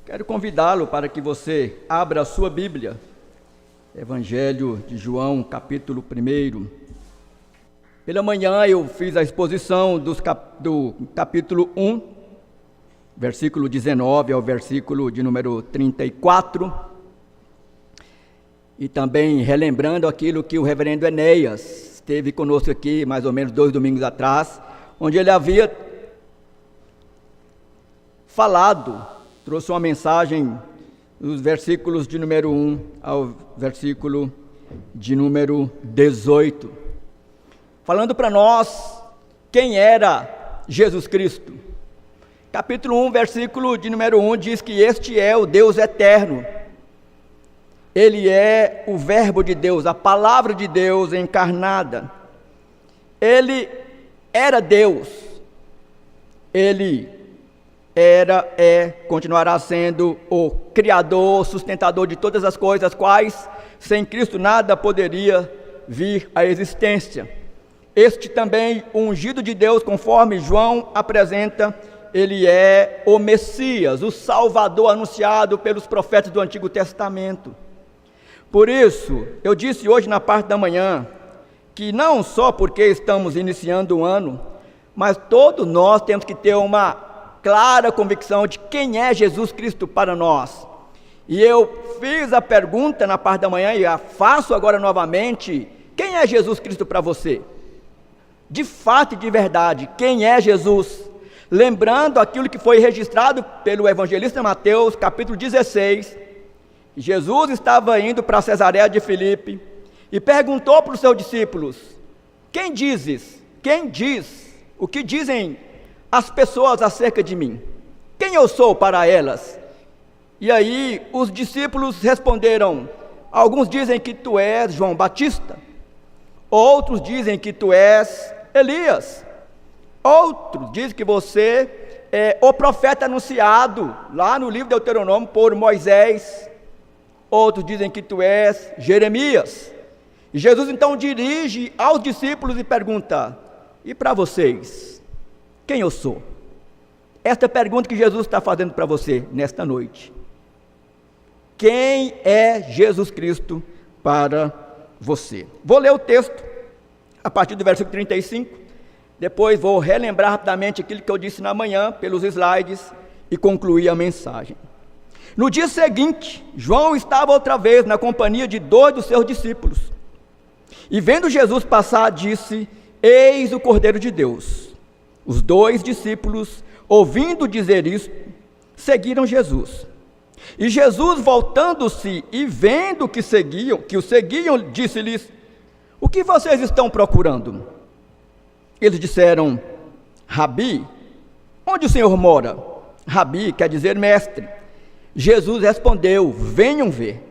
Quero convidá-lo para que você abra a sua Bíblia, Evangelho de João, capítulo 1. Pela manhã eu fiz a exposição do capítulo 1, versículo 19 ao versículo de número 34, e também relembrando aquilo que o reverendo Enéas esteve conosco aqui mais ou menos 2 domingos atrás, onde ele havia falado, trouxe uma mensagem dos versículos de número 1 ao versículo de número 18, falando para nós quem era Jesus Cristo. Capítulo 1, versículo de número 1 diz que este é o Deus eterno. Ele é o Verbo de Deus, a Palavra de Deus encarnada. Ele era Deus. Ele continuará sendo o Criador, sustentador de todas as coisas, quais sem Cristo nada poderia vir à existência. Este também, o ungido de Deus, conforme João apresenta, ele é o Messias, o Salvador anunciado pelos profetas do Antigo Testamento. Por isso, eu disse hoje na parte da manhã, que não só porque estamos iniciando o ano, mas todos nós temos que ter uma clara convicção de quem é Jesus Cristo para nós. E eu fiz a pergunta na parte da manhã e a faço agora novamente: quem é Jesus Cristo para você? De fato e de verdade, quem é Jesus? Lembrando aquilo que foi registrado pelo evangelista Mateus, capítulo 16, Jesus estava indo para Cesareia de Filipe e perguntou para os seus discípulos: quem dizes? Quem diz? O que dizem as pessoas acerca de mim? Quem eu sou para elas? E aí os discípulos responderam: alguns dizem que tu és João Batista, outros dizem que tu és Elias, outros dizem que você é o profeta anunciado lá no livro de Deuteronômio por Moisés, outros dizem que tu és Jeremias. E Jesus então dirige aos discípulos e pergunta: e para vocês, quem eu sou? Esta é a pergunta que Jesus está fazendo para você nesta noite. Quem é Jesus Cristo para você? Vou ler o texto a partir do versículo 35, depois vou relembrar rapidamente aquilo que eu disse na manhã pelos slides e concluir a mensagem. No dia seguinte, João estava outra vez na companhia de 2 dos seus discípulos, e vendo Jesus passar, disse: eis o Cordeiro de Deus. Os 2 discípulos, ouvindo dizer isto, seguiram Jesus. E Jesus, voltando-se e vendo que o seguiam, disse-lhes: o que vocês estão procurando? Eles disseram: Rabi, onde o Senhor mora? Rabi quer dizer mestre. Jesus respondeu: venham ver.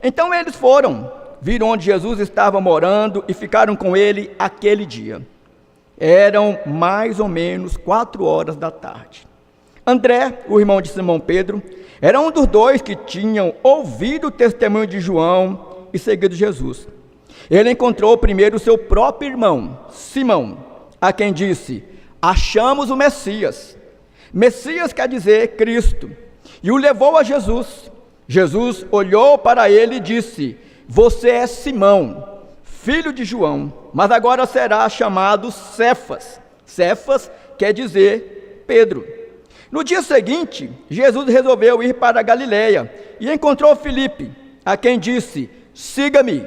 Então eles foram, viram onde Jesus estava morando e ficaram com ele aquele dia. Eram mais ou menos 4 da tarde. André, o irmão de Simão Pedro, era um dos 2 que tinham ouvido o testemunho de João e seguido Jesus. Ele encontrou primeiro o seu próprio irmão, Simão, a quem disse: achamos o Messias. Messias quer dizer Cristo. E o levou a Jesus. Jesus olhou para ele e disse: você é Simão, filho de João, mas agora será chamado Cefas. Cefas quer dizer Pedro. No dia seguinte, Jesus resolveu ir para a Galileia e encontrou Filipe, a quem disse: siga-me.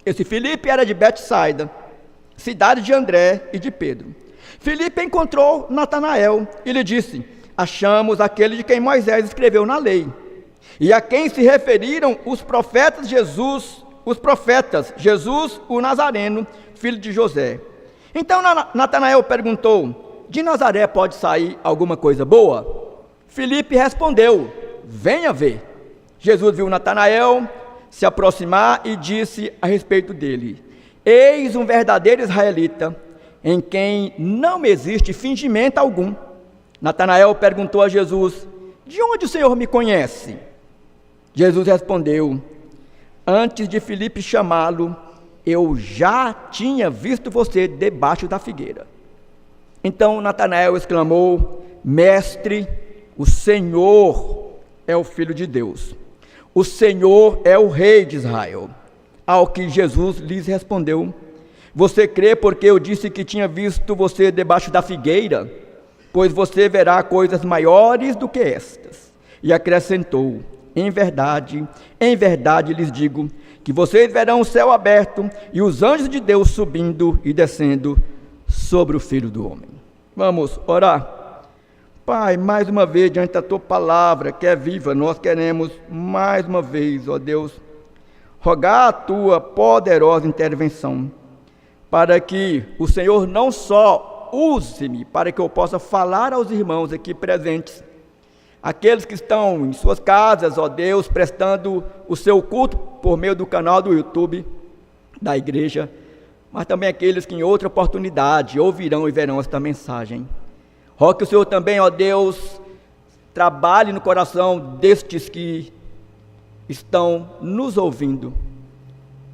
Esse Filipe era de Betsaida, cidade de André e de Pedro. Filipe encontrou Natanael e lhe disse: achamos aquele de quem Moisés escreveu na lei, e a quem se referiram os profetas, Jesus o Nazareno, filho de José. Então Natanael perguntou: de Nazaré pode sair alguma coisa boa? Filipe respondeu: venha ver. Jesus viu Natanael se aproximar e disse a respeito dele: eis um verdadeiro israelita, em quem não existe fingimento algum. Natanael perguntou a Jesus: de onde o Senhor me conhece? Jesus respondeu: antes de Filipe chamá-lo, eu já tinha visto você debaixo da figueira. Então Natanael exclamou: Mestre, o Senhor é o Filho de Deus. O Senhor é o Rei de Israel. Ao que Jesus lhes respondeu: você crê porque eu disse que tinha visto você debaixo da figueira? Pois você verá coisas maiores do que estas. E acrescentou: em verdade lhes digo, que vocês verão o céu aberto e os anjos de Deus subindo e descendo sobre o Filho do Homem. Vamos orar. Pai, mais uma vez, diante da Tua palavra, que é viva, nós queremos mais uma vez, ó Deus, rogar a Tua poderosa intervenção, para que o Senhor não só use-me, para que eu possa falar aos irmãos aqui presentes, aqueles que estão em suas casas, ó Deus, prestando o seu culto por meio do canal do YouTube da igreja, mas também aqueles que em outra oportunidade ouvirão e verão esta mensagem. Rogue que o Senhor também, ó Deus, trabalhe no coração destes que estão nos ouvindo,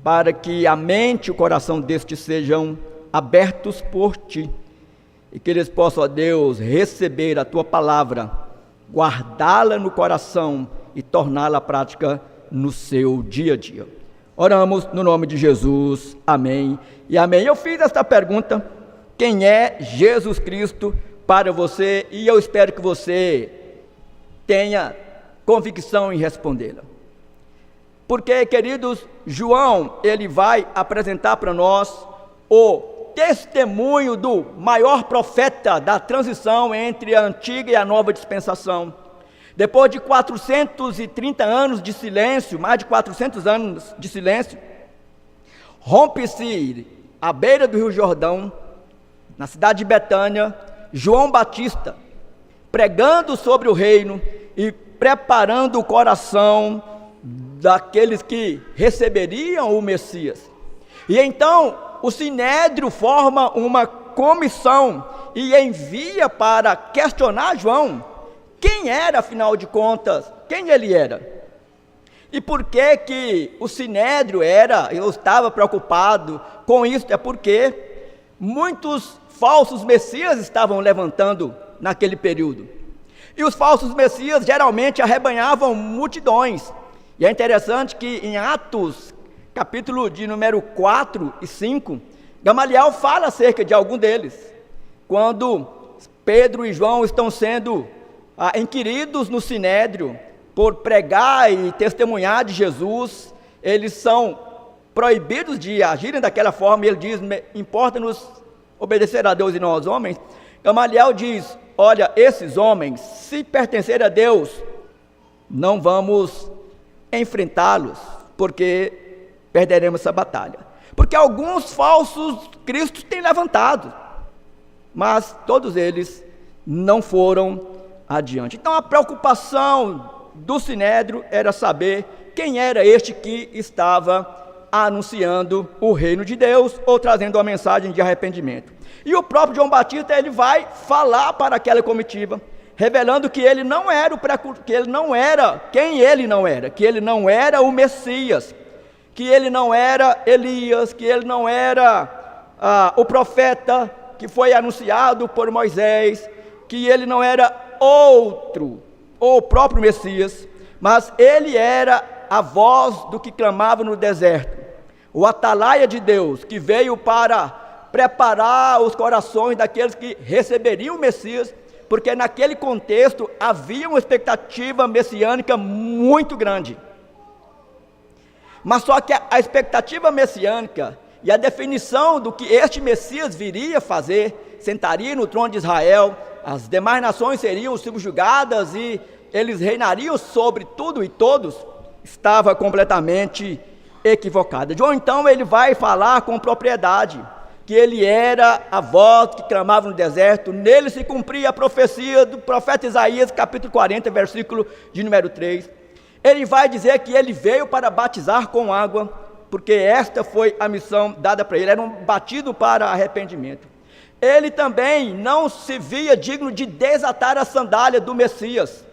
para que a mente e o coração destes sejam abertos por Ti, e que eles possam, ó Deus, receber a Tua palavra, guardá-la no coração e torná-la prática no seu dia a dia. Oramos no nome de Jesus, amém e amém. Eu fiz esta pergunta: quem é Jesus Cristo para você? E eu espero que você tenha convicção em respondê-la. Porque, queridos, João, ele vai apresentar para nós o testemunho do maior profeta da transição entre a antiga e a nova dispensação. Depois de 430 anos de silêncio, mais de 400 anos de silêncio, rompe-se à beira do Rio Jordão, na cidade de Betânia, João Batista, pregando sobre o reino e preparando o coração daqueles que receberiam o Messias. E então o Sinédrio forma uma comissão e envia para questionar João quem era, afinal de contas, quem ele era. E por que o Sinédrio estava preocupado com isso? É porque muitos falsos messias estavam levantando naquele período. E os falsos messias geralmente arrebanhavam multidões. E é interessante que em Atos, capítulo de número 4 e 5, Gamaliel fala acerca de algum deles. Quando Pedro e João estão sendo inquiridos no Sinédrio por pregar e testemunhar de Jesus, eles são proibidos de agirem daquela forma, e ele diz: importa-nos obedecer a Deus e não aos homens. Gamaliel diz: olha, esses homens, se pertencerem a Deus, não vamos enfrentá-los, porque perderemos essa batalha. Porque alguns falsos cristos têm levantado, mas todos eles não foram adiante. Então a preocupação do Sinédrio era saber quem era este que estava anunciando o reino de Deus ou trazendo uma mensagem de arrependimento. E o próprio João Batista, ele vai falar para aquela comitiva, revelando que ele não era que ele não era quem ele não era, que ele não era o Messias, que ele não era Elias, que ele não era o profeta que foi anunciado por Moisés, que ele não era outro, ou o próprio Messias, mas ele era a voz do que clamava no deserto, o atalaia de Deus, que veio para preparar os corações daqueles que receberiam o Messias, porque naquele contexto havia uma expectativa messiânica muito grande. Mas só que a expectativa messiânica e a definição do que este Messias viria fazer, sentaria no trono de Israel, as demais nações seriam subjugadas e eles reinariam sobre tudo e todos, estava completamente equivocada. João então ele vai falar com propriedade que ele era a voz que clamava no deserto, nele se cumpria a profecia do profeta Isaías, capítulo 40, versículo de número 3. Ele vai dizer que ele veio para batizar com água, porque esta foi a missão dada para ele, era um batido para arrependimento. Ele também não se via digno de desatar a sandália do Messias,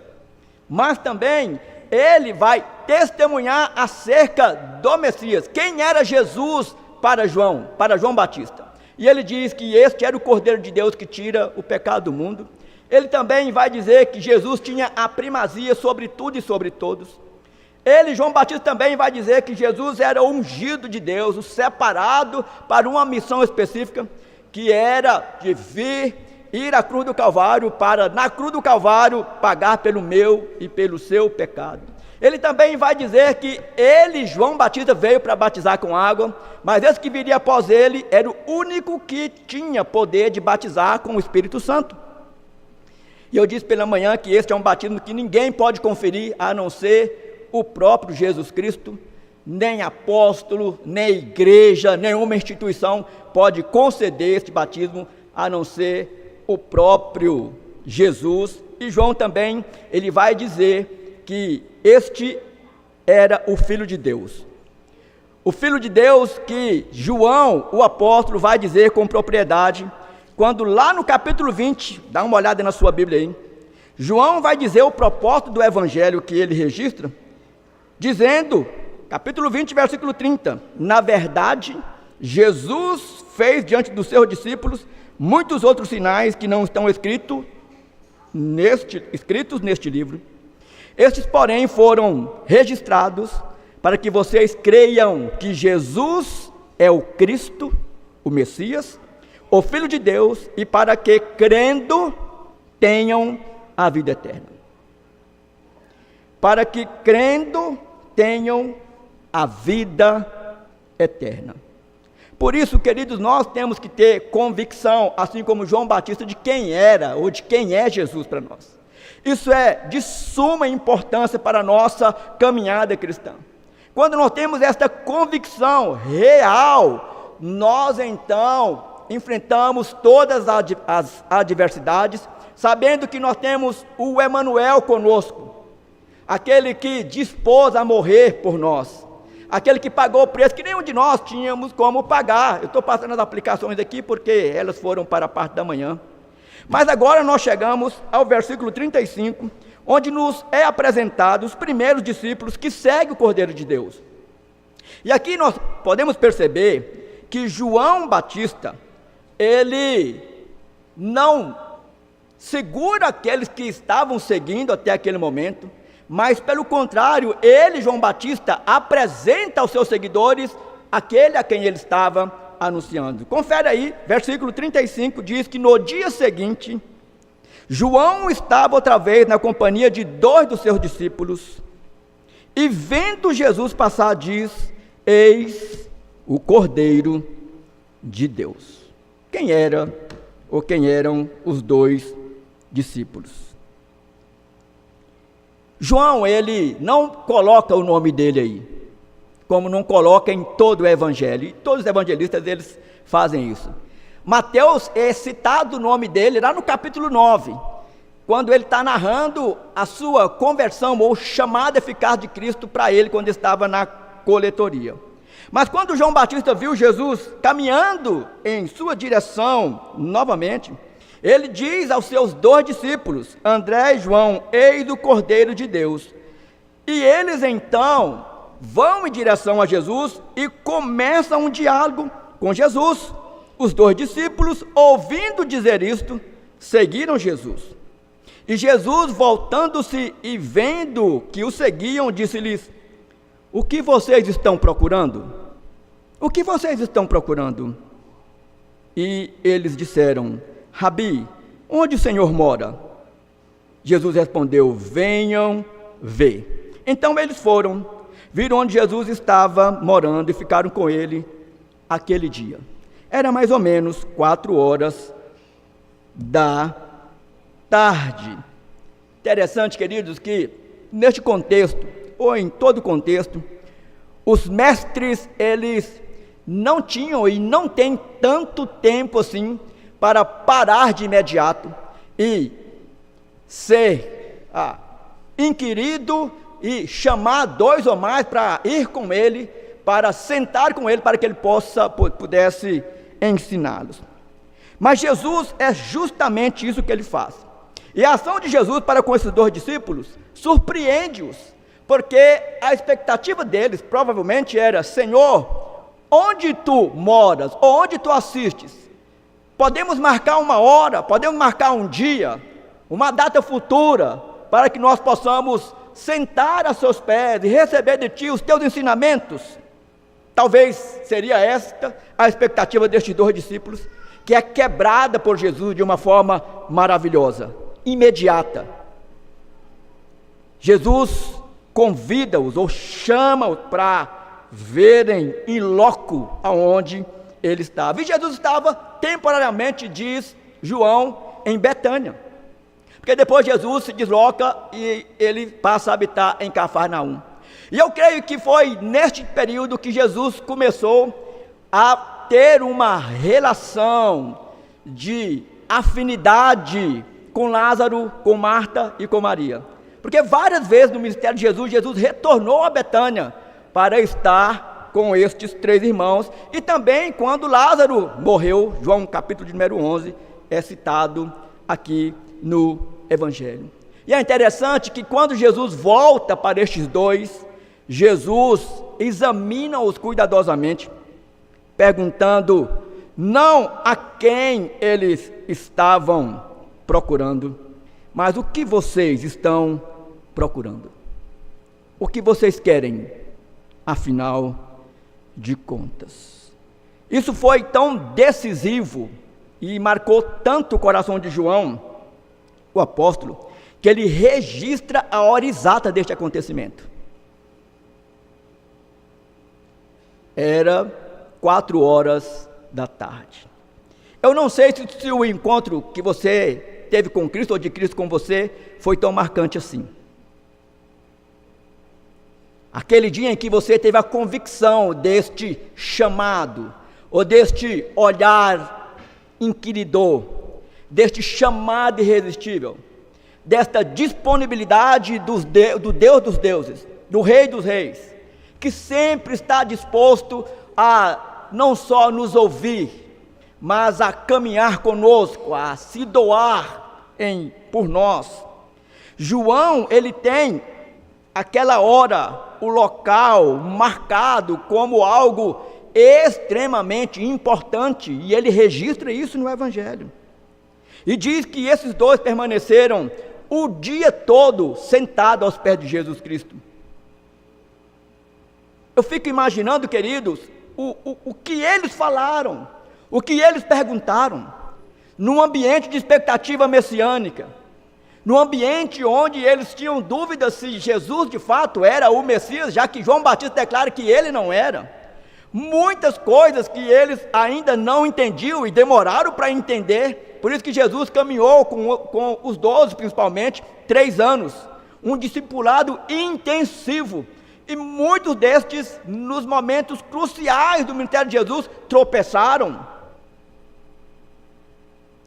mas também ele vai testemunhar acerca do Messias, quem era Jesus para João Batista. E ele diz que este era o Cordeiro de Deus que tira o pecado do mundo, Ele também vai dizer que Jesus tinha a primazia sobre tudo e sobre todos. Ele, João Batista, também vai dizer que Jesus era o ungido de Deus, o separado para uma missão específica, que era de ir à cruz do Calvário, para na cruz do Calvário pagar pelo meu e pelo seu pecado. Ele também vai dizer que ele, João Batista, veio para batizar com água, mas esse que viria após ele era o único que tinha poder de batizar com o Espírito Santo. E eu disse pela manhã que este é um batismo que ninguém pode conferir a não ser o próprio Jesus Cristo. Nem apóstolo, nem igreja, nenhuma instituição pode conceder este batismo a não ser o próprio Jesus. E João também, ele vai dizer que este era o Filho de Deus. O Filho de Deus que João, o apóstolo, vai dizer com propriedade, quando lá no capítulo 20, dá uma olhada na sua Bíblia aí, João vai dizer o propósito do evangelho que ele registra, dizendo, capítulo 20, versículo 30, na verdade, Jesus fez diante dos seus discípulos muitos outros sinais que não estão escritos neste livro. Estes, porém, foram registrados para que vocês creiam que Jesus é o Cristo, o Messias, o Filho de Deus, e para que, crendo, tenham a vida eterna. Para que, crendo, tenham a vida eterna. Por isso, queridos, nós temos que ter convicção, assim como João Batista, de quem era ou de quem é Jesus para nós. Isso é de suma importância para a nossa caminhada cristã. Quando nós temos esta convicção real, nós então enfrentamos todas as adversidades, sabendo que nós temos o Emanuel conosco, aquele que dispôs a morrer por nós, aquele que pagou o preço que nenhum de nós tínhamos como pagar. Eu estou passando as aplicações aqui porque elas foram para a parte da manhã. Mas agora nós chegamos ao versículo 35, onde nos é apresentado os primeiros discípulos que seguem o Cordeiro de Deus. E aqui nós podemos perceber que João Batista, ele não segura aqueles que estavam seguindo até aquele momento, mas pelo contrário, ele, João Batista, apresenta aos seus seguidores aquele a quem ele estava anunciando. Confere aí, versículo 35 diz que no dia seguinte, João estava outra vez na companhia de 2 dos seus discípulos, e vendo Jesus passar, diz: eis o Cordeiro de Deus. Quem era, ou quem eram os 2 discípulos? João, ele não coloca o nome dele aí, como não coloca em todo o evangelho, e todos os evangelistas eles fazem isso. Mateus é citado o nome dele lá no capítulo 9, quando ele está narrando a sua conversão ou chamada eficaz de Cristo para ele quando estava na coletoria. Mas quando João Batista viu Jesus caminhando em sua direção novamente, ele diz aos seus 2 discípulos, André e João: eis o Cordeiro de Deus. E eles então vão em direção a Jesus e começam um diálogo com Jesus. Os 2 discípulos, ouvindo dizer isto, seguiram Jesus. E Jesus, voltando-se e vendo que o seguiam, disse-lhes: o que vocês estão procurando? O que vocês estão procurando? E eles disseram: Rabi, onde o Senhor mora? Jesus respondeu: venham ver. Então eles foram, viram onde Jesus estava morando e ficaram com ele aquele dia. Era mais ou menos 4 horas da tarde. Interessante, queridos, que neste contexto, ou em todo contexto, os mestres, eles não tinham e não têm tanto tempo assim para parar de imediato e ser inquirido e chamar 2 ou mais para ir com ele, para sentar com ele, para que ele pudesse ensiná-los. Mas Jesus é justamente isso que ele faz. E a ação de Jesus para com esses 2 discípulos surpreende-os, porque a expectativa deles provavelmente era: Senhor, onde tu moras, ou onde tu assistes? Podemos marcar uma hora, podemos marcar um dia, uma data futura, para que nós possamos sentar a seus pés e receber de ti os teus ensinamentos. Talvez seria esta a expectativa destes 2 discípulos, que é quebrada por Jesus de uma forma maravilhosa, imediata. Jesus convida-os ou chama-os para verem em loco aonde ele estava. E Jesus estava temporariamente, diz João, em Betânia. Porque depois Jesus se desloca e ele passa a habitar em Cafarnaum. E eu creio que foi neste período que Jesus começou a ter uma relação de afinidade com Lázaro, com Marta e com Maria. Porque várias vezes no ministério de Jesus, Jesus retornou a Betânia para estar com estes 3 irmãos. E também quando Lázaro morreu, João capítulo de número 11, é citado aqui no Evangelho. E é interessante que quando Jesus volta para estes 2, Jesus examina-os cuidadosamente, perguntando não a quem eles estavam procurando, mas o que vocês estão procurando. O que vocês querem, afinal de contas. Isso foi tão decisivo e marcou tanto o coração de João, o apóstolo, que ele registra a hora exata deste acontecimento. Era 4h da tarde. Eu não sei se o encontro que você teve com Cristo, ou de Cristo com você, foi tão marcante assim. Aquele dia em que você teve a convicção deste chamado, ou deste olhar inquiridor, deste chamado irresistível, desta disponibilidade do Deus dos deuses, do Rei dos reis, que sempre está disposto a não só nos ouvir, mas a caminhar conosco, a se doar por nós. João, ele tem aquela hora, o local marcado como algo extremamente importante, e ele registra isso no Evangelho. E diz que esses 2 permaneceram o dia todo sentados aos pés de Jesus Cristo. Eu fico imaginando, queridos, o que eles falaram, o que eles perguntaram, num ambiente de expectativa messiânica, num ambiente onde eles tinham dúvidas se Jesus de fato era o Messias, já que João Batista declara que ele não era. Muitas coisas que eles ainda não entendiam e demoraram para entender. Por isso que Jesus caminhou com os 12 principalmente, 3 anos, um discipulado intensivo. E muitos destes, nos momentos cruciais do ministério de Jesus, tropeçaram,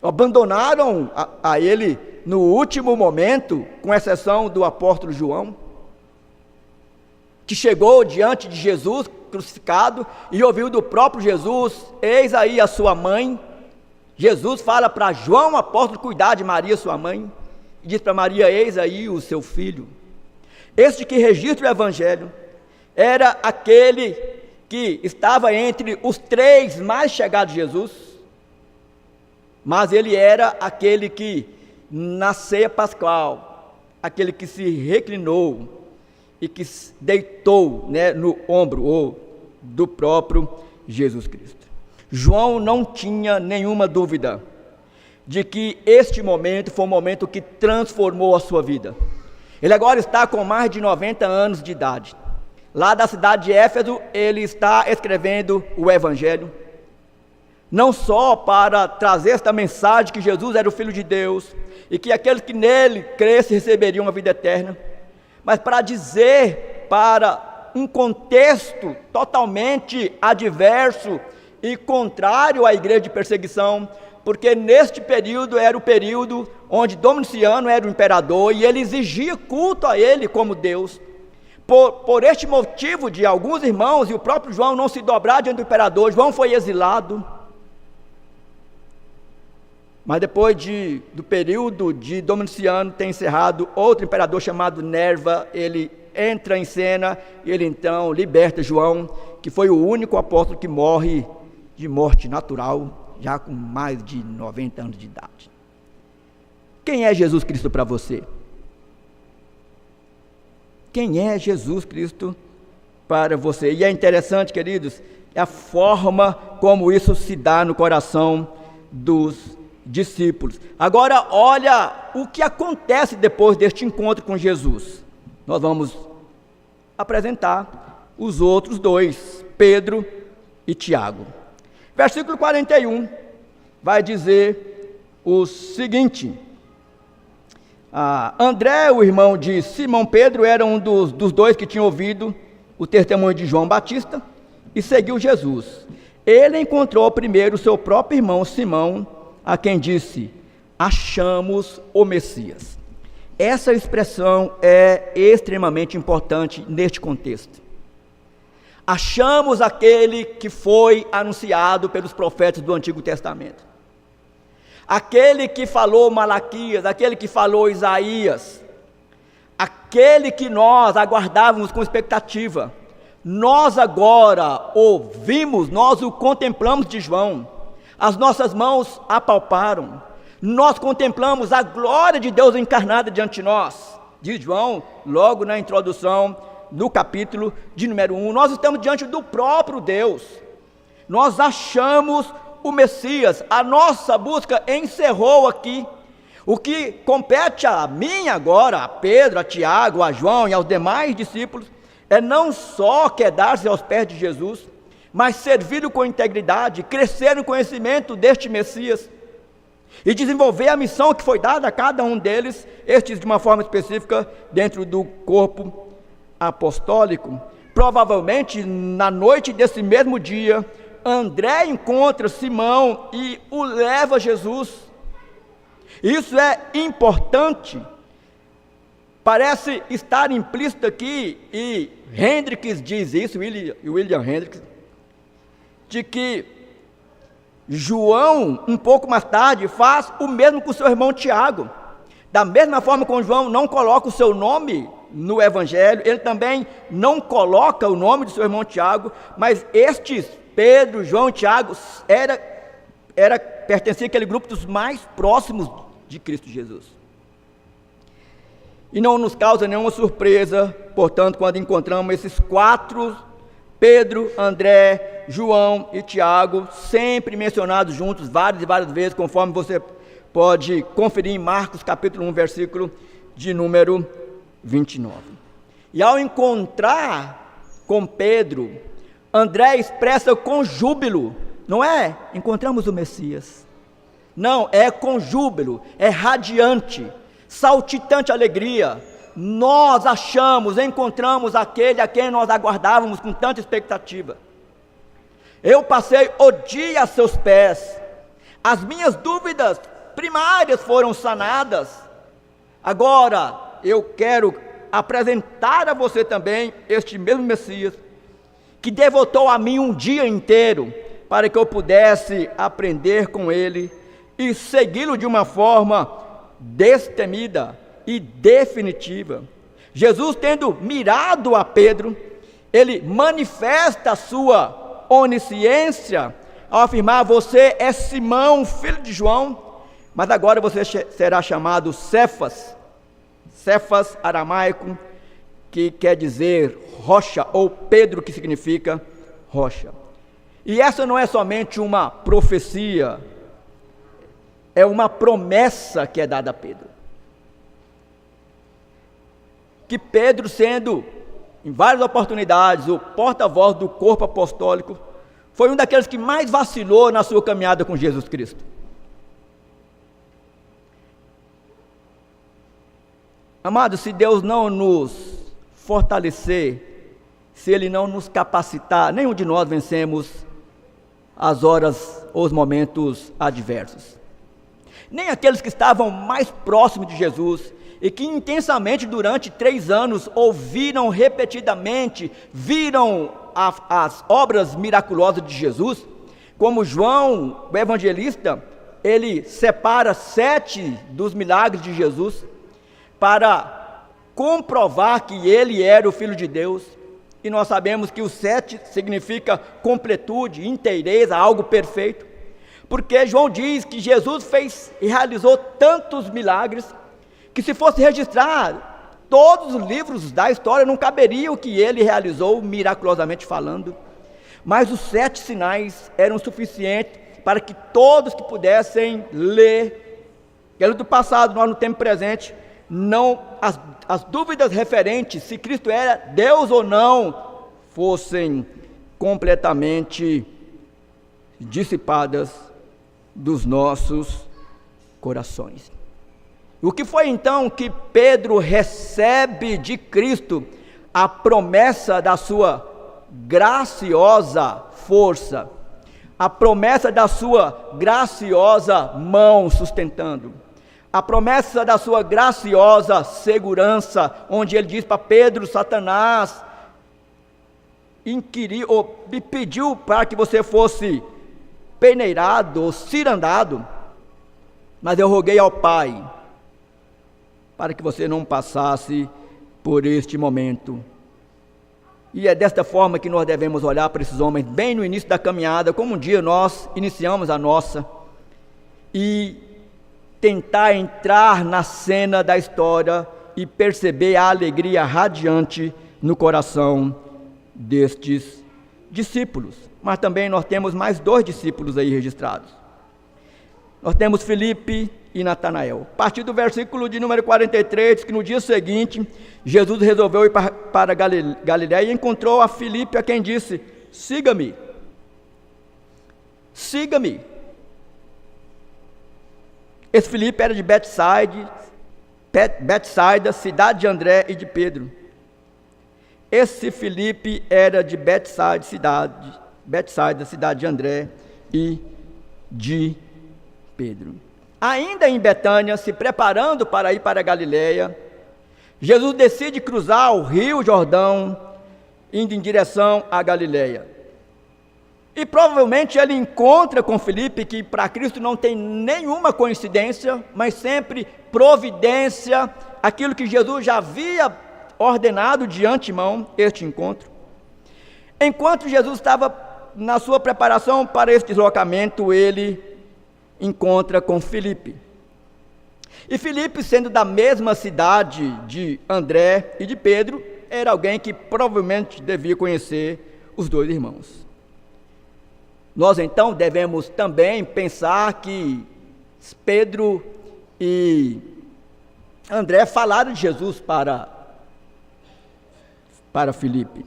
abandonaram a ele no último momento, com exceção do apóstolo João, que chegou diante de Jesus crucificado e ouviu do próprio Jesus: eis aí a sua mãe. Jesus fala para João, apóstolo, cuidar de Maria, sua mãe, e diz para Maria: eis aí o seu filho. Este que registra o Evangelho era aquele que estava entre os 3 mais chegados de Jesus, mas ele era aquele que, na ceia pascal, aquele que se reclinou e que deitou, no ombro do próprio Jesus Cristo. João não tinha nenhuma dúvida de que este momento foi um momento que transformou a sua vida. Ele agora está com mais de 90 anos de idade. Lá da cidade de Éfeso, ele está escrevendo o Evangelho, não só para trazer esta mensagem que Jesus era o Filho de Deus, e que aqueles que nele crescem receberiam a vida eterna, mas para dizer para um contexto totalmente adverso e contrário à igreja de perseguição, porque neste período era o período onde Domiciano era o imperador e ele exigia culto a ele como Deus. Por este motivo de alguns irmãos e o próprio João não se dobrar diante do imperador, João foi exilado. Mas depois do período de Domiciano ter encerrado, outro imperador chamado Nerva, ele entra em cena e ele então liberta João, que foi o único apóstolo que morre de morte natural, já com mais de 90 anos de idade. Quem é Jesus Cristo para você? Quem é Jesus Cristo para você? E é interessante, queridos, a forma como isso se dá no coração dos discípulos. Agora, olha o que acontece depois deste encontro com Jesus. Nós vamos apresentar os outros dois, Pedro e Tiago. Versículo 41 vai dizer o seguinte: André, o irmão de Simão Pedro, era um dos dois que tinha ouvido o testemunho de João Batista e seguiu Jesus. Ele encontrou primeiro seu próprio irmão Simão, a quem disse: achamos o Messias. Essa expressão é extremamente importante neste contexto. Achamos aquele que foi anunciado pelos profetas do Antigo Testamento. Aquele que falou Malaquias, aquele que falou Isaías, aquele que nós aguardávamos com expectativa. Nós agora ouvimos, nós o contemplamos de João, as nossas mãos apalparam, nós contemplamos a glória de Deus encarnada diante de nós, diz João, logo na introdução, no capítulo de número 1, nós estamos diante do próprio Deus, nós achamos o Messias, a nossa busca encerrou aqui. O que compete a mim agora, a Pedro, a Tiago, a João e aos demais discípulos, é não só quedar-se aos pés de Jesus, mas servir-o com integridade, crescer no conhecimento deste Messias, e desenvolver a missão que foi dada a cada um deles, estes de uma forma específica, dentro do corpo apostólico. Provavelmente, na noite desse mesmo dia, André encontra Simão e o leva a Jesus. Isso é importante, parece estar implícito aqui, e Hendricks diz isso, William Hendricks, de que João, um pouco mais tarde, faz o mesmo com seu irmão Tiago. Da mesma forma como João não coloca o seu nome no Evangelho, ele também não coloca o nome de seu irmão Tiago, mas estes, Pedro, João e Tiago, pertencia àquele grupo dos mais próximos de Cristo Jesus. E não nos causa nenhuma surpresa, portanto, quando encontramos esses quatro, Pedro, André, João e Tiago, sempre mencionados juntos várias e várias vezes, conforme você pode conferir em Marcos capítulo 1, versículo de número 29. E ao encontrar com Pedro, André expressa com júbilo, não é? Encontramos o Messias. Não, é com júbilo, é radiante, saltitante alegria. Nós encontramos aquele a quem nós aguardávamos com tanta expectativa. Eu passei o dia a seus pés, as minhas dúvidas primárias foram sanadas. Agora, eu quero apresentar a você também este mesmo Messias, que devotou a mim um dia inteiro, para que eu pudesse aprender com ele, e segui-lo de uma forma destemida e definitiva. Jesus, tendo mirado a Pedro, ele manifesta a sua onisciência, ao afirmar: você é Simão, filho de João, mas agora você será chamado Cefas, Cefas aramaico, que quer dizer rocha, ou Pedro, que significa rocha. E essa não é somente uma profecia, é uma promessa que é dada a Pedro. Que Pedro, sendo em várias oportunidades o porta-voz do corpo apostólico, foi um daqueles que mais vacilou na sua caminhada com Jesus Cristo. Amados, se Deus não nos fortalecer, se Ele não nos capacitar, nenhum de nós vencemos as horas ou os momentos adversos. Nem aqueles que estavam mais próximos de Jesus e que intensamente durante 3 anos ouviram repetidamente, viram as obras miraculosas de Jesus, como João, o evangelista, ele separa 7 dos milagres de Jesus para comprovar que ele era o Filho de Deus, e nós sabemos que o 7 significa completude, inteireza, algo perfeito. porque João diz que Jesus fez e realizou tantos milagres, que se fosse registrar todos os livros da história, não caberia o que ele realizou, miraculosamente falando. Mas os 7 sinais eram suficientes para que todos que pudessem ler, pelo do passado, nós no tempo presente, não, as dúvidas referentes se Cristo era Deus ou não, fossem completamente dissipadas dos nossos corações. O que foi então que Pedro recebe de Cristo? A promessa da sua graciosa força, a promessa da sua graciosa mão sustentando, a promessa da sua graciosa segurança, onde ele diz para Pedro: Satanás me pediu para que você fosse peneirado ou cirandado, mas eu roguei ao Pai para que você não passasse por este momento. E é desta forma que nós devemos olhar para esses homens, bem no início da caminhada, como um dia nós iniciamos a nossa, e tentar entrar na cena da história e perceber a alegria radiante no coração destes discípulos. Mas também nós temos mais 2 discípulos aí registrados. Nós temos Filipe e Natanael. A partir do versículo de número 43, diz que no dia seguinte, Jesus resolveu ir para Galiléia e encontrou a Filipe, a quem disse: siga-me, siga-me. Esse Filipe era de Betsaida, cidade de André e de Pedro. Esse Filipe era de Betsaida, cidade de André e de Pedro. Ainda em Betânia, se preparando para ir para a Galiléia, Jesus decide cruzar o rio Jordão, indo em direção à Galiléia. E provavelmente ele encontra com Filipe, que para Cristo não tem nenhuma coincidência, mas sempre providência, aquilo que Jesus já havia ordenado de antemão, este encontro. Enquanto Jesus estava na sua preparação para esse deslocamento, ele encontra com Filipe. E Filipe, sendo da mesma cidade de André e de Pedro, era alguém que provavelmente devia conhecer os 2 irmãos. Nós então devemos também pensar que Pedro e André falaram de Jesus para Filipe.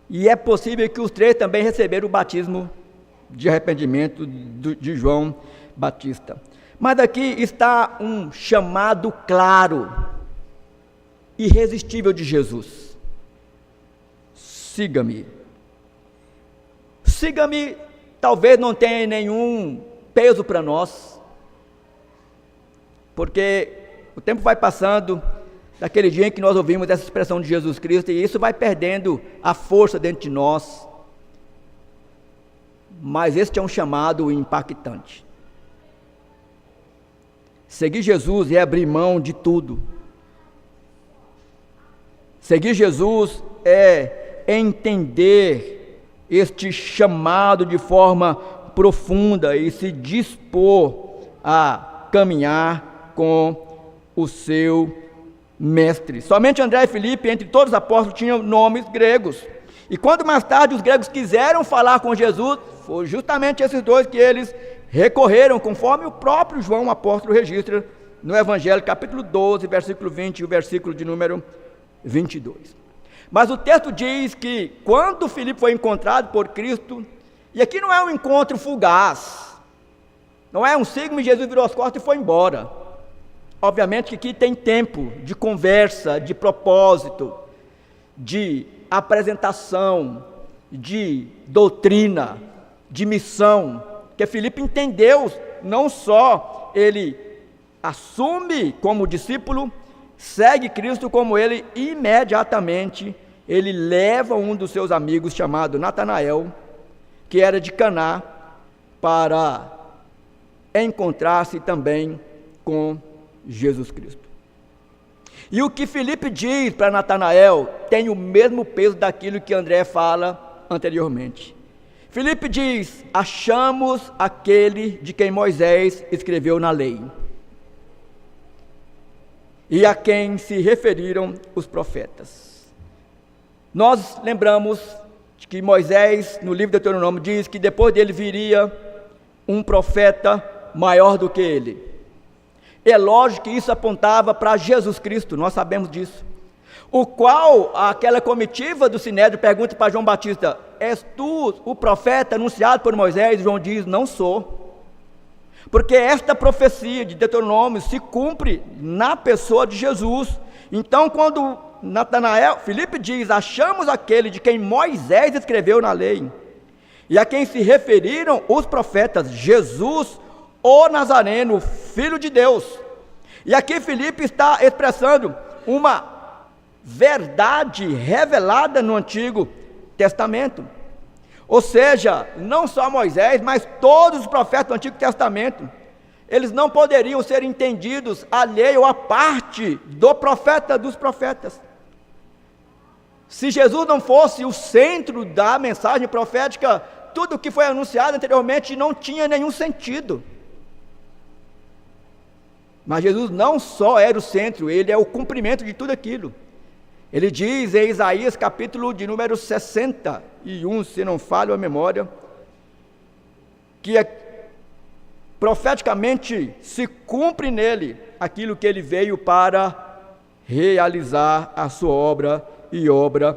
E é possível que os 3 também receberam o batismo de arrependimento de João Batista. Mas aqui está um chamado claro, irresistível de Jesus: siga-me. Siga-me talvez não tenha nenhum peso para nós, porque o tempo vai passando, daquele dia em que nós ouvimos essa expressão de Jesus Cristo, e isso vai perdendo a força dentro de nós. Mas este é um chamado impactante. Seguir Jesus é abrir mão de tudo. Seguir Jesus é entender este chamado de forma profunda e se dispor a caminhar com o seu mestre. Somente André e Filipe, entre todos os apóstolos, tinham nomes gregos. E quando mais tarde os gregos quiseram falar com Jesus, foi justamente esses 2 que eles recorreram, conforme o próprio João, o apóstolo, registra no Evangelho, capítulo 12, versículo 20 e o versículo de número 22. Mas o texto diz que quando Filipe foi encontrado por Cristo, e aqui não é um encontro fugaz, não é um siga-me, Jesus virou as costas e foi embora. Obviamente que aqui tem tempo de conversa, de propósito, de apresentação, de doutrina, de missão, que Filipe entendeu. Não só ele assume como discípulo, segue Cristo, como ele imediatamente ele leva um dos seus amigos chamado Natanael, que era de Caná, para encontrar-se também com Jesus Cristo. E o que Filipe diz para Natanael tem o mesmo peso daquilo que André fala anteriormente. Filipe diz: achamos aquele de quem Moisés escreveu na lei, e a quem se referiram os profetas. Nós lembramos que Moisés, no livro de Deuteronômio, diz que depois dele viria um profeta maior do que ele. É lógico que isso apontava para Jesus Cristo, nós sabemos disso. O qual, aquela comitiva do Sinédrio pergunta para João Batista: és tu o profeta anunciado por Moisés? João diz: não sou. Porque esta profecia de Deuteronômio se cumpre na pessoa de Jesus. Então, quando Filipe diz: achamos aquele de quem Moisés escreveu na lei, e a quem se referiram os profetas, Jesus, o Nazareno, Filho de Deus. E aqui Filipe está expressando uma verdade revelada no Antigo Testamento. Ou seja, não só Moisés, mas todos os profetas do Antigo Testamento, eles não poderiam ser entendidos alheio à parte do profeta dos profetas. Se Jesus não fosse o centro da mensagem profética, tudo o que foi anunciado anteriormente não tinha nenhum sentido. Mas Jesus não só era o centro, ele é o cumprimento de tudo aquilo. Ele diz em Isaías capítulo de número 61, se não falho a memória, que profeticamente se cumpre nele aquilo que ele veio para realizar a sua obra e obra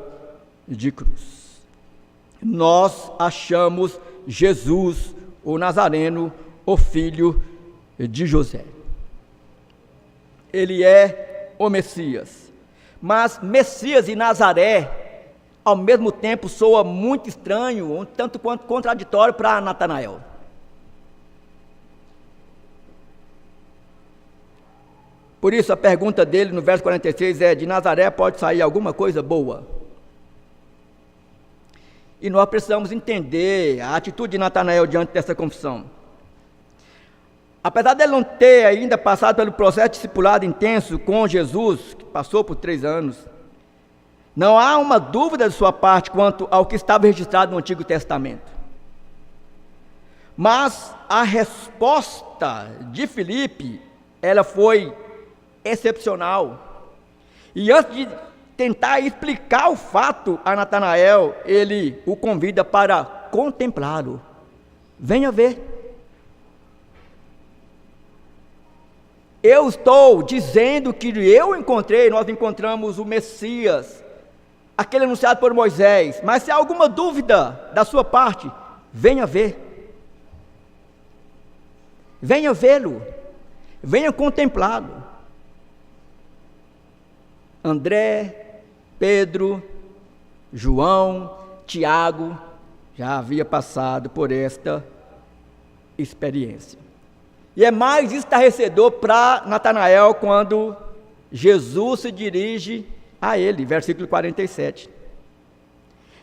de cruz. Nós achamos Jesus, o Nazareno, o filho de José. Ele é o Messias. Mas Messias e Nazaré, ao mesmo tempo, soa muito estranho, um tanto quanto contraditório para Natanael. Por isso a pergunta dele no verso 46 é: de Nazaré pode sair alguma coisa boa? E nós precisamos entender a atitude de Natanael diante dessa confissão. Apesar dele não ter ainda passado pelo processo discipulado intenso com Jesus, que passou por 3 anos, não há uma dúvida de sua parte quanto ao que estava registrado no Antigo Testamento. Mas a resposta de Filipe, ela foi excepcional. E antes de tentar explicar o fato a Natanael, ele o convida para contemplá-lo. Venha ver. Eu estou dizendo que nós encontramos o Messias, aquele anunciado por Moisés, mas se há alguma dúvida da sua parte, venha ver. Venha vê-lo, venha contemplá-lo. André, Pedro, João, Tiago já havia passado por esta experiência. E é mais estarrecedor para Natanael quando Jesus se dirige a ele, versículo 47.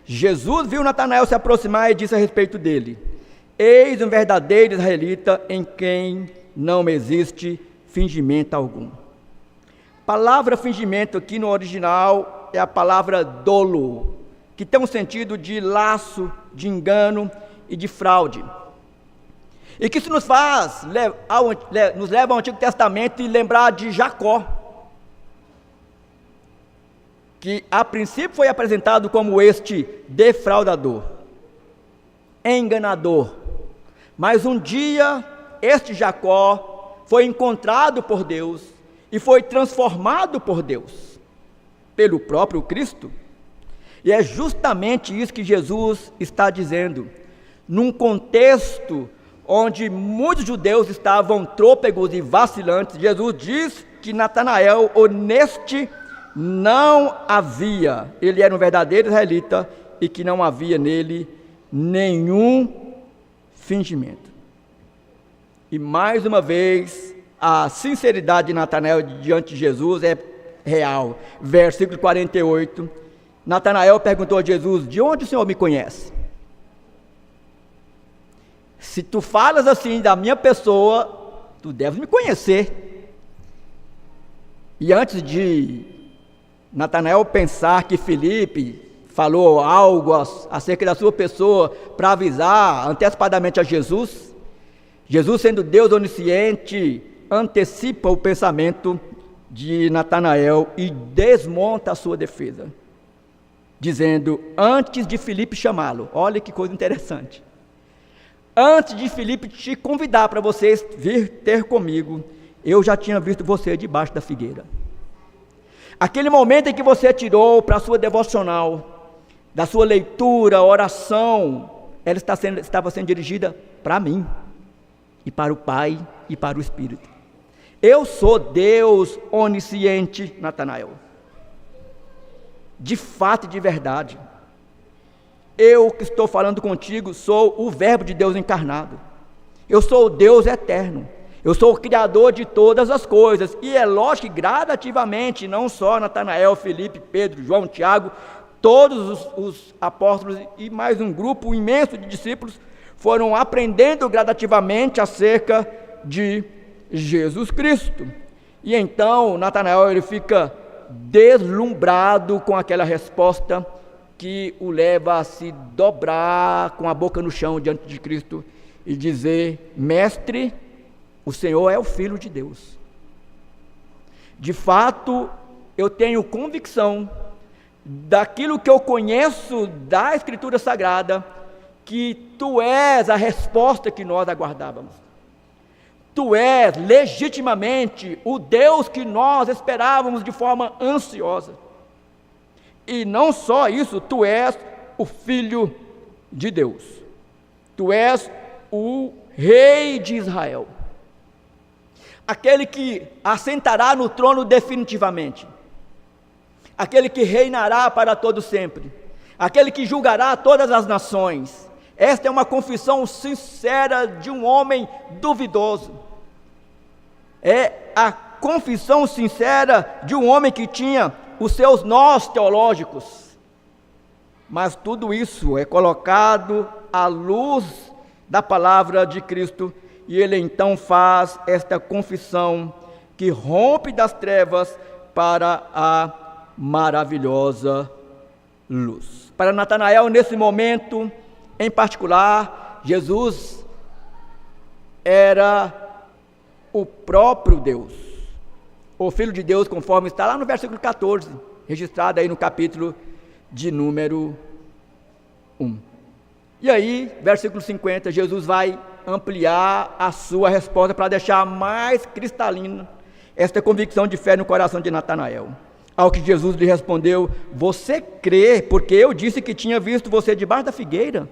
Jesus viu Natanael se aproximar e disse a respeito dele: eis um verdadeiro israelita em quem não existe fingimento algum. A palavra fingimento aqui no original é a palavra dolo, que tem um sentido de laço, de engano e de fraude. E que isso nos leva ao Antigo Testamento e lembrar de Jacó, que a princípio foi apresentado como este defraudador, enganador. Mas um dia este Jacó foi encontrado por Deus e foi transformado por Deus, pelo próprio Cristo. E é justamente isso que Jesus está dizendo, num contexto onde muitos judeus estavam trôpegos e vacilantes. Jesus diz que Natanael, honeste, não havia, ele era um verdadeiro israelita e que não havia nele nenhum fingimento. E mais uma vez, a sinceridade de Natanael diante de Jesus é real. Versículo 48, Natanael perguntou a Jesus: de onde o Senhor me conhece? Se tu falas assim da minha pessoa, tu deves me conhecer. E antes de Natanael pensar que Filipe falou algo acerca da sua pessoa para avisar antecipadamente a Jesus, Jesus, sendo Deus onisciente, antecipa o pensamento de Natanael e desmonta a sua defesa, dizendo, antes de Filipe chamá-lo, olha que coisa interessante, antes de Filipe te convidar para vocês vir ter comigo, eu já tinha visto você debaixo da figueira. Aquele momento em que você tirou para a sua devocional, da sua leitura, oração, ela estava sendo dirigida para mim, e para o Pai, e para o Espírito. Eu sou Deus onisciente, Natanael. De fato e de verdade. Eu que estou falando contigo, sou o Verbo de Deus encarnado. Eu sou o Deus eterno. Eu sou o Criador de todas as coisas. E é lógico que gradativamente, não só Natanael, Felipe, Pedro, João, Tiago, todos os apóstolos e mais um grupo imenso de discípulos foram aprendendo gradativamente acerca de Jesus Cristo. E então Natanael ele fica deslumbrado com aquela resposta que o leva a se dobrar com a boca no chão diante de Cristo e dizer, mestre, o Senhor é o Filho de Deus. De fato, eu tenho convicção daquilo que eu conheço da Escritura Sagrada, que Tu és a resposta que nós aguardávamos. Tu és legitimamente o Deus que nós esperávamos de forma ansiosa. E não só isso, Tu és o Filho de Deus. Tu és o Rei de Israel. Aquele que assentará no trono definitivamente. Aquele que reinará para todo sempre. Aquele que julgará todas as nações. Esta é uma confissão sincera de um homem duvidoso. É a confissão sincera de um homem que tinha os seus nós teológicos. Mas tudo isso é colocado à luz da palavra de Cristo, e ele então faz esta confissão que rompe das trevas para a maravilhosa luz. Para Natanael, nesse momento em particular, Jesus era o próprio Deus, o Filho de Deus, conforme está lá no versículo 14, registrado aí no capítulo de número 1. E aí, versículo 50, Jesus vai ampliar a sua resposta para deixar mais cristalina esta convicção de fé no coração de Natanael. Ao que Jesus lhe respondeu, você crê, porque eu disse que tinha visto você debaixo da figueira?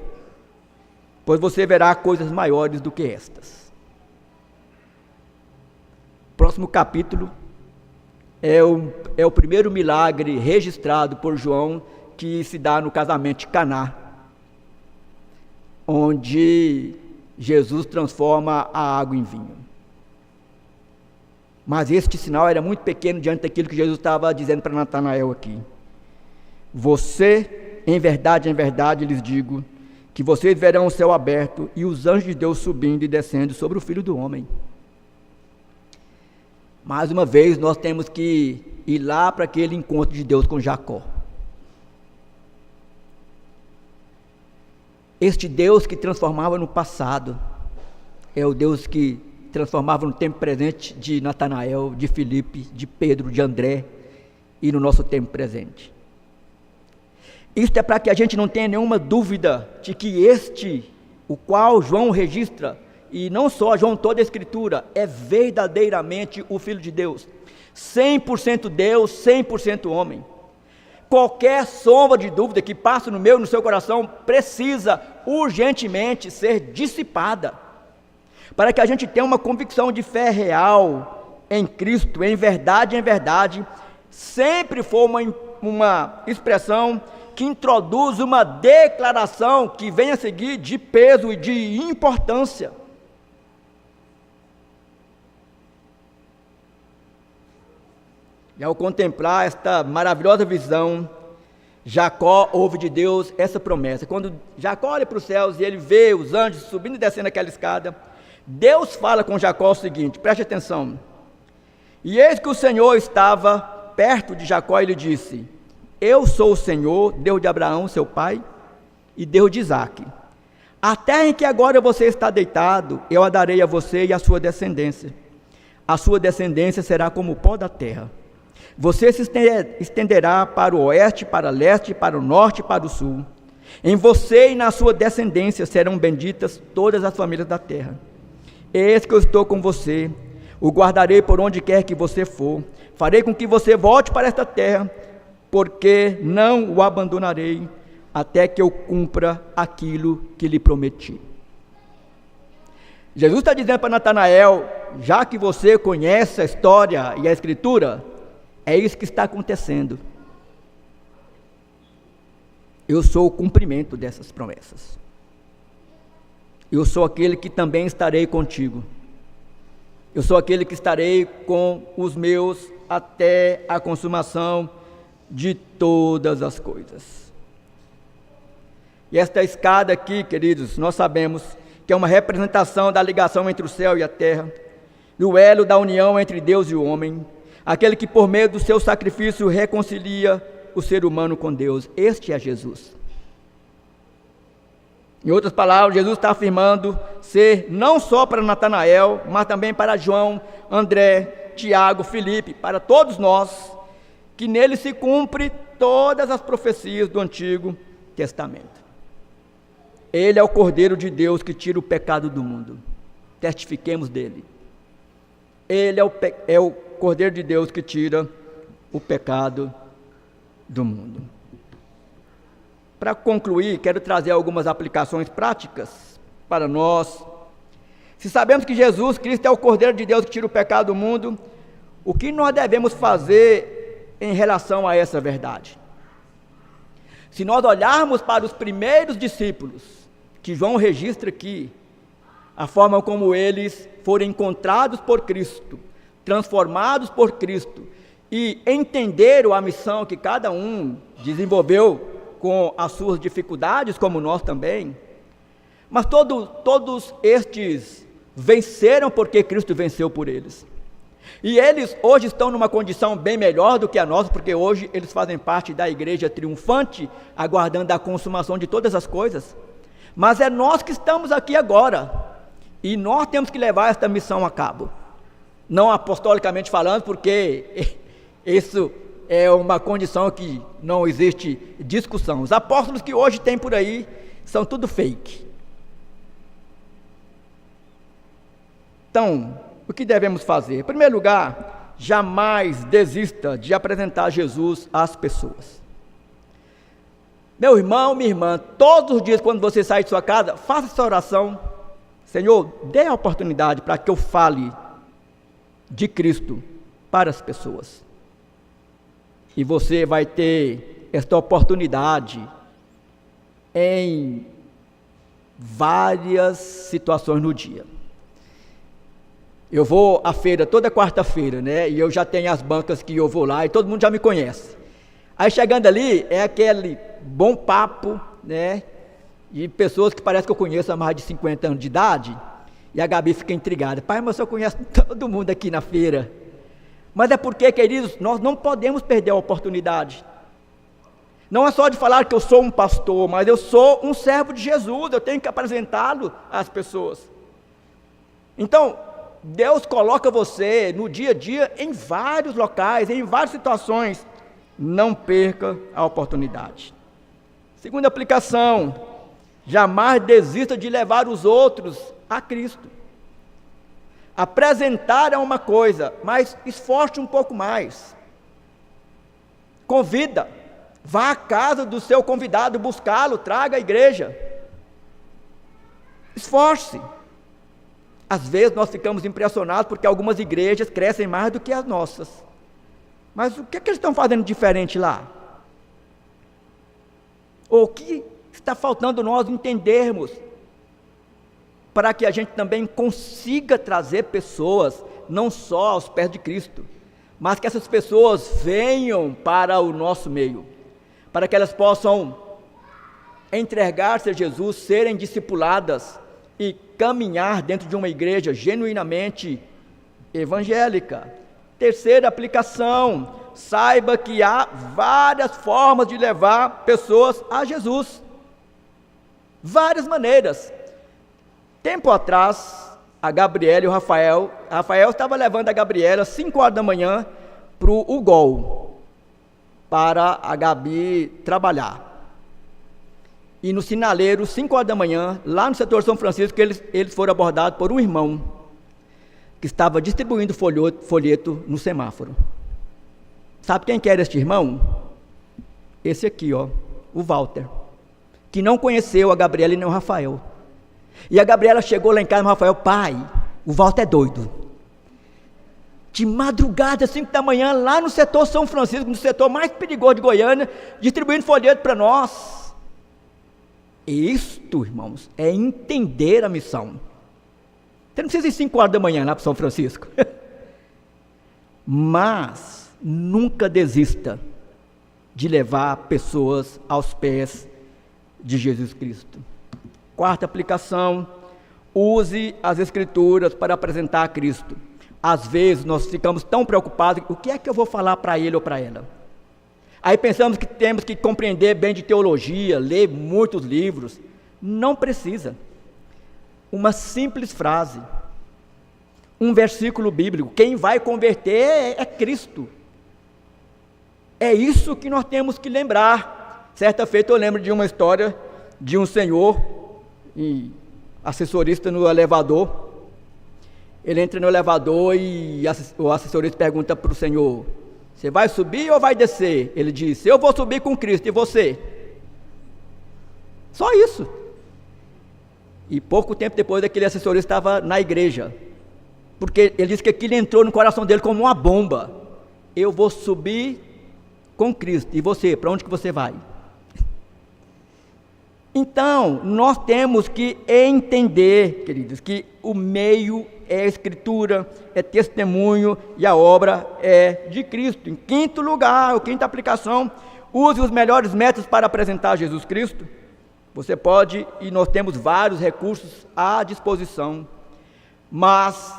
Pois você verá coisas maiores do que estas. Próximo capítulo é o primeiro milagre registrado por João, que se dá no casamento de Caná, onde Jesus transforma a água em vinho. Mas este sinal era muito pequeno diante daquilo que Jesus estava dizendo para Natanael aqui. Você, em verdade, lhes digo, que vocês verão o céu aberto e os anjos de Deus subindo e descendo sobre o Filho do Homem. Mais uma vez, nós temos que ir lá para aquele encontro de Deus com Jacó. Este Deus que transformava no passado, é o Deus que transformava no tempo presente de Natanael, de Filipe, de Pedro, de André, e no nosso tempo presente. Isto é para que a gente não tenha nenhuma dúvida de que este, o qual João registra, e não só João, toda a Escritura, é verdadeiramente o Filho de Deus, 100% Deus, 100% homem. Qualquer sombra de dúvida que passa no meu e no seu coração precisa urgentemente ser dissipada, para que a gente tenha uma convicção de fé real em Cristo, em verdade, sempre for uma expressão que introduz uma declaração que venha a seguir de peso e de importância. E ao contemplar esta maravilhosa visão, Jacó ouve de Deus essa promessa. Quando Jacó olha para os céus e ele vê os anjos subindo e descendo aquela escada, Deus fala com Jacó o seguinte, preste atenção. E eis que o Senhor estava perto de Jacó e lhe disse, eu sou o Senhor, Deus de Abraão, seu pai, e Deus de Isaque. A terra em que agora você está deitado, eu a darei a você e a sua descendência. A sua descendência será como o pó da terra. Você se estenderá para o oeste, para o leste, para o norte e para o sul. Em você e na sua descendência serão benditas todas as famílias da terra. Eis que eu estou com você, o guardarei por onde quer que você for. Farei com que você volte para esta terra, porque não o abandonarei, até que eu cumpra aquilo que lhe prometi. Jesus está dizendo para Natanael, já que você conhece a história e a escritura, é isso que está acontecendo. Eu sou o cumprimento dessas promessas. Eu sou aquele que também estarei contigo. Eu sou aquele que estarei com os meus até a consumação de todas as coisas. E esta escada aqui, queridos, nós sabemos que é uma representação da ligação entre o céu e a terra, do elo da união entre Deus e o homem, aquele que por meio do seu sacrifício reconcilia o ser humano com Deus. Este é Jesus. Em outras palavras, Jesus está afirmando ser não só para Natanael, mas também para João, André, Tiago, Filipe, para todos nós, que nele se cumpre todas as profecias do Antigo Testamento. Ele é o Cordeiro de Deus que tira o pecado do mundo. Testifiquemos dele. Ele é o Cordeiro de Deus que tira o pecado do mundo. Para concluir, quero trazer algumas aplicações práticas para nós. Se sabemos que Jesus Cristo é o Cordeiro de Deus que tira o pecado do mundo, o que nós devemos fazer em relação a essa verdade? Se nós olharmos para os primeiros discípulos, que João registra aqui, a forma como eles foram encontrados por Cristo, transformados por Cristo, e entenderam a missão que cada um desenvolveu com as suas dificuldades, como nós também, mas todos estes venceram porque Cristo venceu por eles. E eles hoje estão numa condição bem melhor do que a nossa, porque hoje eles fazem parte da igreja triunfante, aguardando a consumação de todas as coisas. Mas é nós que estamos aqui agora, e nós temos que levar esta missão a cabo. Não apostolicamente falando, porque isso é uma condição que não existe discussão. Os apóstolos que hoje tem por aí são tudo fake. Então, o que devemos fazer? Em primeiro lugar, jamais desista de apresentar Jesus às pessoas. Meu irmão, minha irmã, todos os dias quando você sai de sua casa, faça essa oração. Senhor, dê a oportunidade para que eu fale de Cristo para as pessoas. E você vai ter esta oportunidade em várias situações no dia. Eu vou à feira toda quarta-feira, né? E eu já tenho as bancas que eu vou lá e todo mundo já me conhece. Aí chegando ali, é aquele bom papo, né? E pessoas que parece que eu conheço há mais de 50 anos de idade. E a Gabi fica intrigada. Pai, mas eu conheço todo mundo aqui na feira. Mas é porque, queridos, nós não podemos perder a oportunidade. Não é só de falar que eu sou um pastor, mas eu sou um servo de Jesus, eu tenho que apresentá-lo às pessoas. Então, Deus coloca você no dia a dia em vários locais, em várias situações. Não perca a oportunidade. Segunda aplicação, jamais desista de levar os outros a Cristo. Apresentar é uma coisa, mas esforce um pouco mais. Convida, vá à casa do seu convidado, buscá-lo, traga à igreja. Esforce. Às vezes nós ficamos impressionados porque algumas igrejas crescem mais do que as nossas. Mas o que é que eles estão fazendo diferente lá? Ou o que está faltando nós entendermos para que a gente também consiga trazer pessoas, não só aos pés de Cristo, mas que essas pessoas venham para o nosso meio, para que elas possam entregar-se a Jesus, serem discipuladas e caminhar dentro de uma igreja genuinamente evangélica. Terceira aplicação, saiba que há várias formas de levar pessoas a Jesus. Várias maneiras. Tempo atrás, a Gabriela e o Rafael estava levando a Gabriela às 5 horas da manhã para o UGOL, para a Gabi trabalhar. E no sinaleiro, 5 horas da manhã, lá no setor São Francisco, eles foram abordados por um irmão que estava distribuindo folheto no semáforo. Sabe quem que era este irmão? Esse aqui, ó, o Walter, que não conheceu a Gabriela e nem o Rafael. E a Gabriela chegou lá em casa, o Rafael: pai, o Walter é doido. De madrugada, 5 da manhã, lá no setor São Francisco, no setor mais perigoso de Goiânia, distribuindo folheto para nós. Isto, irmãos, é entender a missão. Você não precisa ir 5 horas da manhã lá para São Francisco. Mas nunca desista de levar pessoas aos pés de Jesus Cristo. Quarta aplicação: use as Escrituras para apresentar a Cristo. Às vezes nós ficamos tão preocupados: o que é que eu vou falar para ele ou para ela? Aí pensamos que temos que compreender bem de teologia, ler muitos livros. Não precisa. Uma simples frase, um versículo bíblico. Quem vai converter é Cristo. É isso que nós temos que lembrar. Certa feita eu lembro de uma história de um senhor, assessorista no elevador. Ele entra no elevador e o assessorista pergunta para o senhor: você vai subir ou vai descer? Ele disse: eu vou subir com Cristo, e você? Só isso. E pouco tempo depois, aquele assessorista estava na igreja, porque ele disse que aquilo entrou no coração dele como uma bomba: eu vou subir com Cristo, e você, para onde que você vai? Então, nós temos que entender, queridos, que o meio é a Escritura, é testemunho, e a obra é de Cristo. Em quinto lugar, quinta aplicação: use os melhores métodos para apresentar Jesus Cristo. Você pode, e nós temos vários recursos à disposição, mas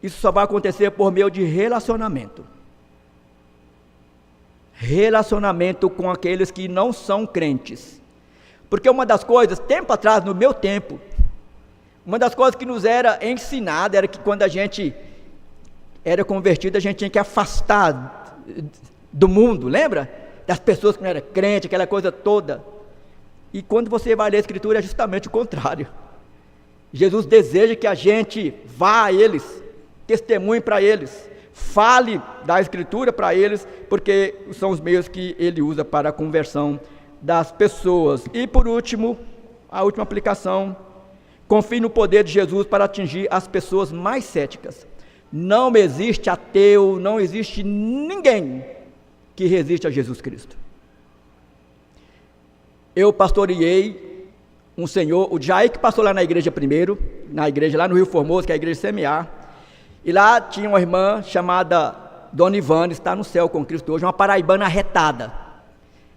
isso só vai acontecer por meio de relacionamento. Relacionamento com aqueles que não são crentes. Porque uma das coisas, tempo atrás, no meu tempo, uma das coisas que nos era ensinada era que quando a gente era convertido, a gente tinha que afastar do mundo, lembra? Das pessoas que não eram crentes, aquela coisa toda. E quando você vai ler a Escritura, é justamente o contrário. Jesus deseja que a gente vá a eles, testemunhe para eles, fale da Escritura para eles, porque são os meios que ele usa para a conversão das pessoas. E por último, a última aplicação: confie no poder de Jesus para atingir as pessoas mais céticas. Não existe ateu, não existe ninguém que resiste a Jesus Cristo. Eu pastoreei um senhor, o Jair, que passou lá na igreja primeiro, na igreja lá no Rio Formoso, que é a igreja Semear, e lá tinha uma irmã chamada Dona Ivane, está no céu com Cristo hoje, uma paraibana arretada,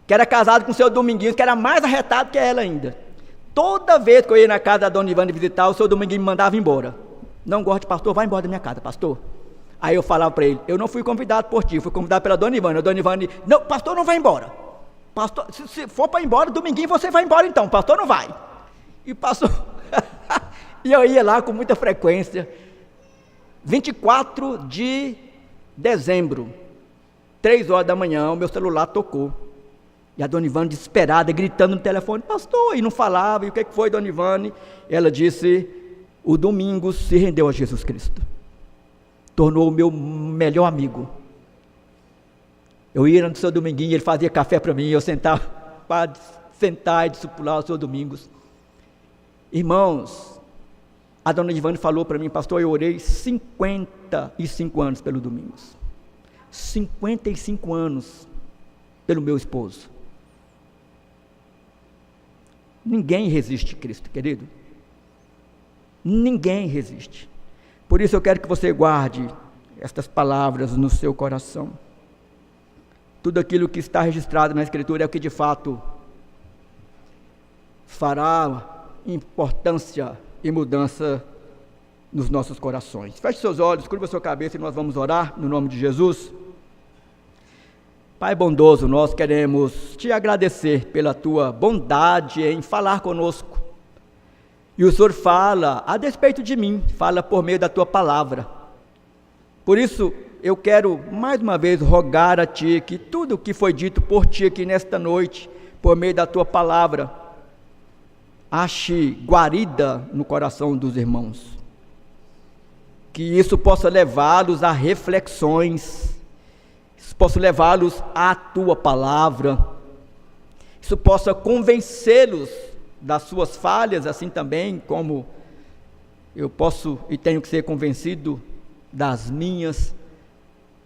que era casada com o seu Dominguinhos, que era mais arretado que ela ainda. Toda vez que eu ia na casa da Dona Ivane visitar, o seu Dominguinho me mandava embora. Não gosto de pastor, vai embora da minha casa, pastor. Aí eu falava para ele: eu não fui convidado por ti, fui convidado pela Dona Ivane. A Dona Ivane: não, pastor não vai embora. Pastor, se for para ir embora, Dominguinho você vai embora então, pastor não vai. E pastor, e eu ia lá com muita frequência. 24 de dezembro, 3 horas da manhã, o meu celular tocou. E a Dona Ivane, desesperada, gritando no telefone: pastor, e não falava. E o que foi, Dona Ivane? Ela disse: o Domingos se rendeu a Jesus Cristo, tornou o meu melhor amigo. Eu ia no seu Dominguinho, ele fazia café para mim, eu sentava para sentar e discipular o seu Domingos. Irmãos, a Dona Ivane falou para mim: pastor, eu orei 55 anos pelo Domingos, 55 anos pelo meu esposo. Ninguém resiste a Cristo, querido. Ninguém resiste. Por isso eu quero que você guarde estas palavras no seu coração. Tudo aquilo que está registrado na Escritura é o que de fato fará importância e mudança nos nossos corações. Feche seus olhos, curva sua cabeça e nós vamos orar no nome de Jesus. Pai bondoso, nós queremos te agradecer pela tua bondade em falar conosco. E o Senhor fala a despeito de mim, fala por meio da tua palavra. Por isso, eu quero mais uma vez rogar a ti que tudo o que foi dito por ti aqui nesta noite, por meio da tua palavra, ache guarida no coração dos irmãos. Que isso possa levá-los a reflexões, isso possa levá-los à tua palavra, isso possa convencê-los das suas falhas, assim também como eu posso e tenho que ser convencido das minhas.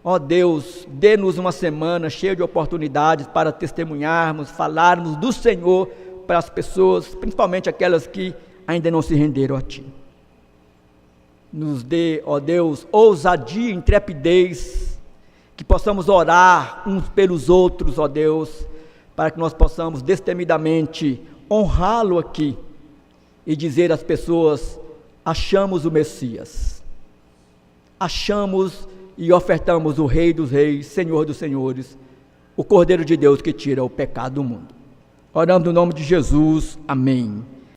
Ó Deus, dê-nos uma semana cheia de oportunidades para testemunharmos, falarmos do Senhor para as pessoas, principalmente aquelas que ainda não se renderam a Ti. Nos dê, ó Deus, ousadia e intrepidez, que possamos orar uns pelos outros, ó Deus, para que nós possamos destemidamente honrá-lo aqui e dizer às pessoas: achamos o Messias, achamos e ofertamos o Rei dos Reis, Senhor dos Senhores, o Cordeiro de Deus que tira o pecado do mundo. Oramos no nome de Jesus, amém.